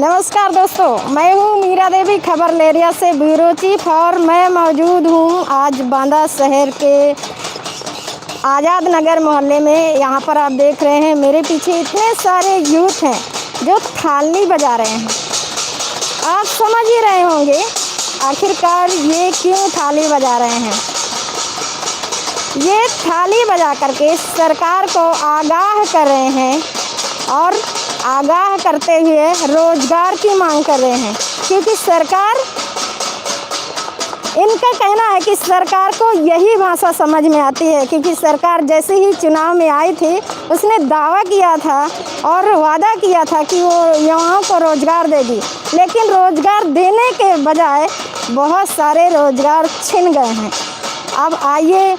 नमस्कार दोस्तों, मैं हूँ मीरा देवी खबर लेरिया से ब्यूरो चीफ और मैं मौजूद हूँ आज बांदा शहर के आज़ाद नगर मोहल्ले में। यहाँ पर आप देख रहे हैं मेरे पीछे इतने सारे यूथ हैं जो थाली बजा रहे हैं। आप समझ ही रहे होंगे आखिरकार ये क्यों थाली बजा रहे हैं। ये थाली बजा करके सरकार को आगाह कर रहे हैं और आगाह करते हुए रोजगार की मांग कर रहे हैं, क्योंकि सरकार, इनका कहना है कि सरकार को यही भाषा समझ में आती है, क्योंकि सरकार जैसे ही चुनाव में आई थी उसने दावा किया था और वादा किया था कि वो युवाओं को रोजगार देगी, लेकिन रोजगार देने के बजाय बहुत सारे रोजगार छिन गए हैं। अब आइए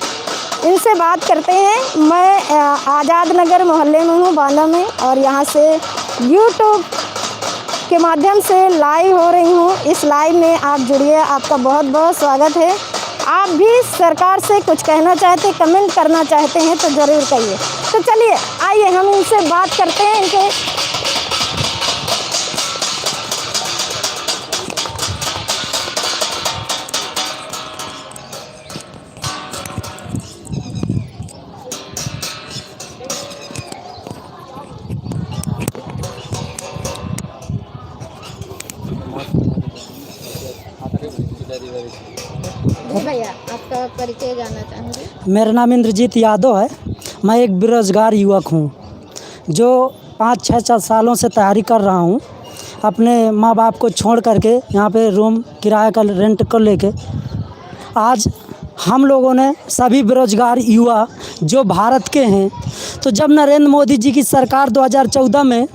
इनसे बात करते हैं। मैं आज़ाद नगर मोहल्ले में हूँ बांदा में और यहाँ से यूट्यूब के माध्यम से लाइव हो रही हूँ। इस लाइव में आप जुड़िए, आपका बहुत बहुत स्वागत है। आप भी सरकार से कुछ कहना चाहते, कमेंट करना चाहते हैं तो ज़रूर कहिए। तो चलिए आइए हम इनसे बात करते हैं। इनके भैया आपका परिचय जानना चाहूँगी। मेरा नाम इंद्रजीत यादव है। मैं एक बेरोज़गार युवक हूँ जो 5-6 सालों से तैयारी कर रहा हूँ अपने माँ बाप को छोड़ करके यहाँ पे रूम किराया का रेंट को लेके। आज हम लोगों ने सभी बेरोज़गार युवा जो भारत के हैं, तो जब नरेंद्र मोदी जी की सरकार 2014 में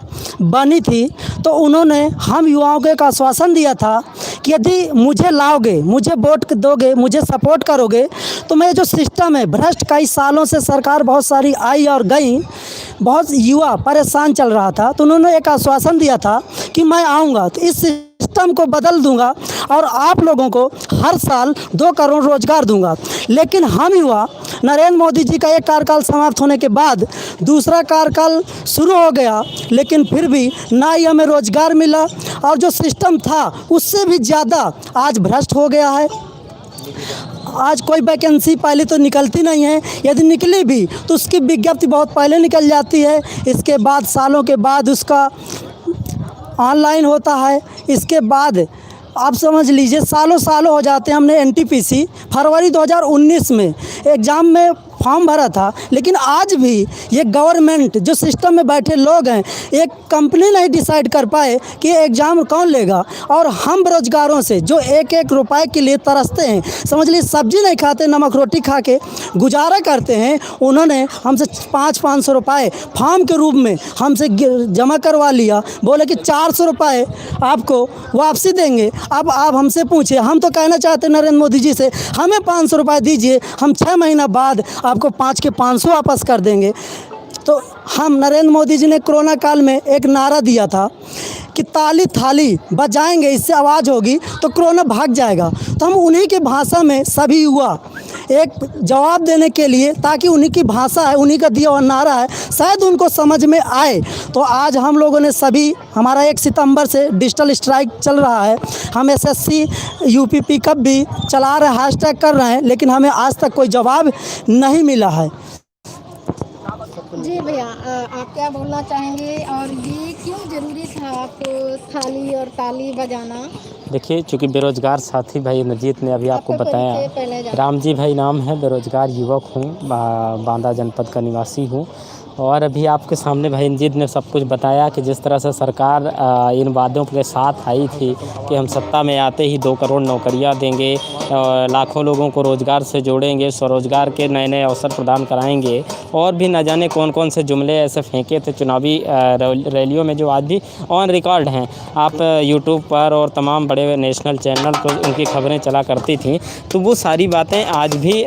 बनी थी तो उन्होंने हम युवाओं को एक आश्वासन दिया था कि यदि मुझे लाओगे, मुझे वोट दोगे, मुझे सपोर्ट करोगे तो मैं जो सिस्टम है भ्रष्ट, कई सालों से सरकार बहुत सारी आई और गई, बहुत युवा परेशान चल रहा था, तो उन्होंने एक आश्वासन दिया था कि मैं आऊँगा तो इस सिस्टम को बदल दूंगा और आप लोगों को हर साल 2 करोड़ रोजगार दूंगा। लेकिन हम युवा, नरेंद्र मोदी जी का एक कार्यकाल समाप्त होने के बाद दूसरा कार्यकाल शुरू हो गया, लेकिन फिर भी ना ही हमें रोजगार मिला और जो सिस्टम था उससे भी ज़्यादा आज भ्रष्ट हो गया है। आज कोई वैकेंसी पहले तो निकलती नहीं है, यदि निकली भी तो उसकी विज्ञप्ति बहुत पहले निकल जाती है, इसके बाद सालों के बाद उसका ऑनलाइन होता है। इसके बाद आप समझ लीजिए सालों हो जाते हैं। हमने एनटीपीसी फरवरी 2019 में एग्ज़ाम में फॉर्म भरा था, लेकिन आज भी ये गवर्नमेंट जो सिस्टम में बैठे लोग हैं, एक कंपनी नहीं डिसाइड कर पाए कि एग्ज़ाम कौन लेगा। और हम बेरोजगारों से जो एक रुपए के लिए तरसते हैं, समझ लीजिए सब्जी नहीं खाते, नमक रोटी खा के गुजारा करते हैं, उन्होंने हमसे 500 रुपये फॉर्म के रूप में हमसे जमा करवा लिया। बोले कि 400 रुपये आपको वापसी देंगे। अब आप हमसे पूछिए, हम तो कहना चाहते हैं नरेंद्र मोदी जी से, हमें 500 रुपये दीजिए, हम 6 महीना बाद आपको 5 के 500 वापस कर देंगे। तो हम नरेंद्र मोदी जी ने कोरोना काल में एक नारा दिया था कि ताली थाली बजाएंगे, इससे आवाज़ होगी तो कोरोना भाग जाएगा। तो हम उन्हीं की भाषा में सभी युवा एक जवाब देने के लिए, ताकि उन्हीं की भाषा है, उन्हीं का दिया हुआ नारा है, शायद उनको समझ में आए। तो आज हम लोगों ने सभी, हमारा 1 सितंबर से डिजिटल स्ट्राइक चल रहा है। हम एसएससी यूपी पिकअप भी चला रहे हैं, हैशटैग कर रहे हैं, लेकिन हमें आज तक कोई जवाब नहीं मिला है। जी भैया, आप क्या बोलना चाहेंगे और ये क्यों ज़रूरी था आपको थाली और ताली बजाना? देखिए, चूँकि बेरोज़गार साथी भाई इंद्रजीत ने अभी आपको बताया, राम जी भाई नाम है, बेरोज़गार युवक हूँ, बांदा जनपद का निवासी हूँ। और अभी आपके सामने भाई इंद्रजीत ने सब कुछ बताया कि जिस तरह से सरकार इन वादों के साथ आई थी कि हम सत्ता में आते ही 2 करोड़ नौकरियां देंगे, लाखों लोगों को रोज़गार से जोड़ेंगे, स्वरोज़गार के नए अवसर प्रदान कराएंगे, और भी न जाने कौन कौन से जुमले ऐसे फेंके थे चुनावी रैलियों में जो आज भी ऑन रिकॉर्ड हैं। आप यूट्यूब पर और तमाम बड़े नेशनल चैनल पर उनकी खबरें चला करती थी, तो वो सारी बातें आज भी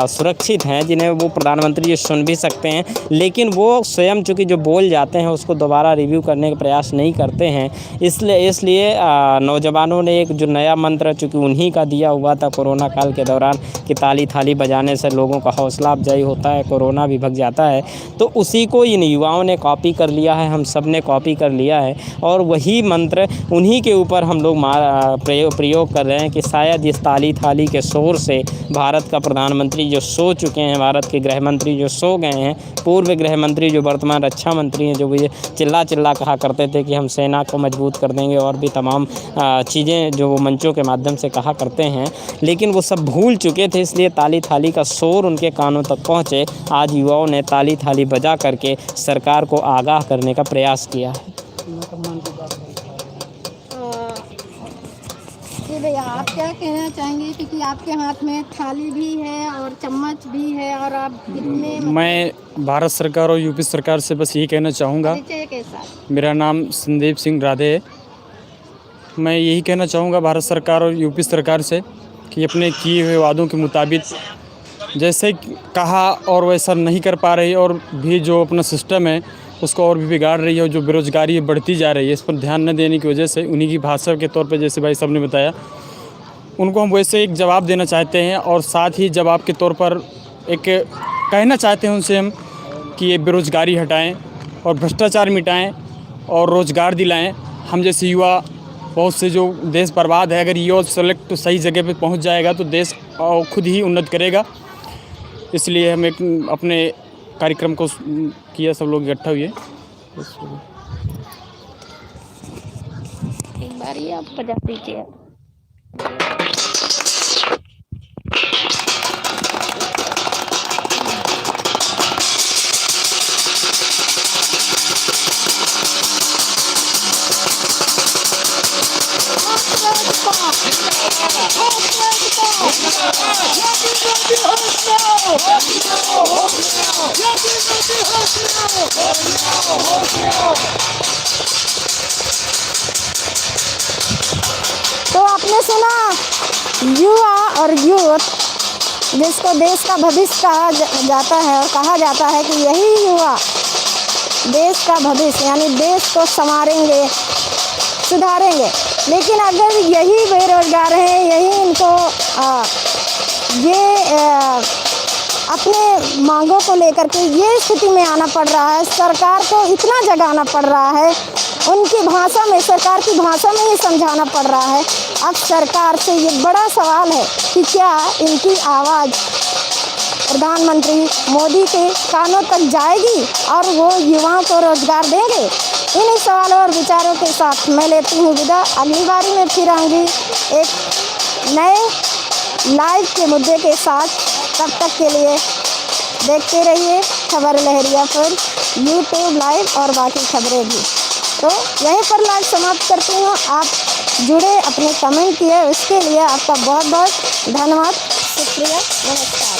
सुरक्षित हैं, जिन्हें वो प्रधानमंत्री जी सुन भी सकते हैं। लेकिन लेकिन वो स्वयं चूँकि जो बोल जाते हैं उसको दोबारा रिव्यू करने का प्रयास नहीं करते हैं। इसलिए नौजवानों ने एक जो नया मंत्र चूँकि उन्हीं का दिया हुआ था कोरोना काल के दौरान कि ताली थाली बजाने से लोगों का हौसला अफजाई होता है, कोरोना भी भग जाता है, तो उसी को इन युवाओं ने कॉपी कर लिया है, हम सब ने कॉपी कर लिया है और वही मंत्र उन्हीं के ऊपर हम लोग प्रयोग कर रहे हैं कि शायद इस ताली थाली के शोर से भारत का प्रधानमंत्री जो सो चुके हैं, भारत के गृह मंत्री जो सो गए हैं, पूर्व गृह मंत्री जो वर्तमान रक्षा मंत्री हैं, जो भी चिल्ला कहा करते थे कि हम सेना को मजबूत कर देंगे और भी तमाम चीज़ें जो वो मंचों के माध्यम से कहा करते हैं, लेकिन वो सब भूल चुके थे। इसलिए ताली थाली का शोर उनके कानों तक पहुँचे। आज युवाओं ने ताली थाली बजा करके सरकार को आगाह करने का प्रयास किया है। जी भैया, आप क्या कहना चाहेंगे क्योंकि आपके हाथ में थाली भी है और चम्मच भी है और आप कितने मैं भारत सरकार और यूपी सरकार से बस यही कहना चाहूँगा। परिचय के साथ मेरा नाम संदीप सिंह राधे है। मैं यही कहना चाहूँगा भारत सरकार और यूपी सरकार से कि अपने किए हुए वादों के मुताबिक जैसे कहा और वैसा नहीं कर पा रही और भी जो अपना सिस्टम है उसको और भी बिगाड़ रही है और जो बेरोज़गारी बढ़ती जा रही है इस पर ध्यान न देने की वजह से उन्हीं की भाषा के तौर पे जैसे भाई साहब ने बताया उनको हम वैसे एक जवाब देना चाहते हैं और साथ ही जवाब के तौर पर एक कहना चाहते हैं उनसे हम कि ये बेरोज़गारी हटाएं और भ्रष्टाचार मिटाएं और रोज़गार दिलाएं। हम जैसे युवा बहुत से जो देश बर्बाद है, अगर युवा सेलेक्ट सही जगह पे पहुंच जाएगा तो देश खुद ही उन्नत करेगा। इसलिए हम एक अपने कार्यक्रम को किया, सब लोग इकट्ठा हुए। एक बार ये आप बजा दीजिए। तो आपने सुना, युवा और यूथ जिसको देश का भविष्य कहा जाता है और कहा जाता है कि यही युवा देश का भविष्य यानी देश को संवारेंगे, सुधारेंगे। लेकिन अगर यही बेरोजगार हैं, यही इनको अपने मांगों को लेकर के ये स्थिति में आना पड़ रहा है, सरकार को इतना जगाना पड़ रहा है, उनकी भाषा में, सरकार की भाषा में ये समझाना पड़ रहा है। अब सरकार से ये बड़ा सवाल है कि क्या इनकी आवाज़ प्रधानमंत्री मोदी के कानों तक जाएगी और वो युवाओं को रोजगार देंगे। इन्हीं सवालों और विचारों के साथ मैं लेती हूँ विदा। अगली बारी में फिर आऊँगी एक नए लाइव के मुद्दे के साथ। तब तक के लिए देखते रहिए खबर लहरिया पर यूट्यूब लाइव और बाकी खबरें भी। तो यहीं पर लाइव समाप्त करती हूँ। आप जुड़े, अपने कमेंट किए, उसके लिए आपका बहुत बहुत धन्यवाद, शुक्रिया, नमस्कार।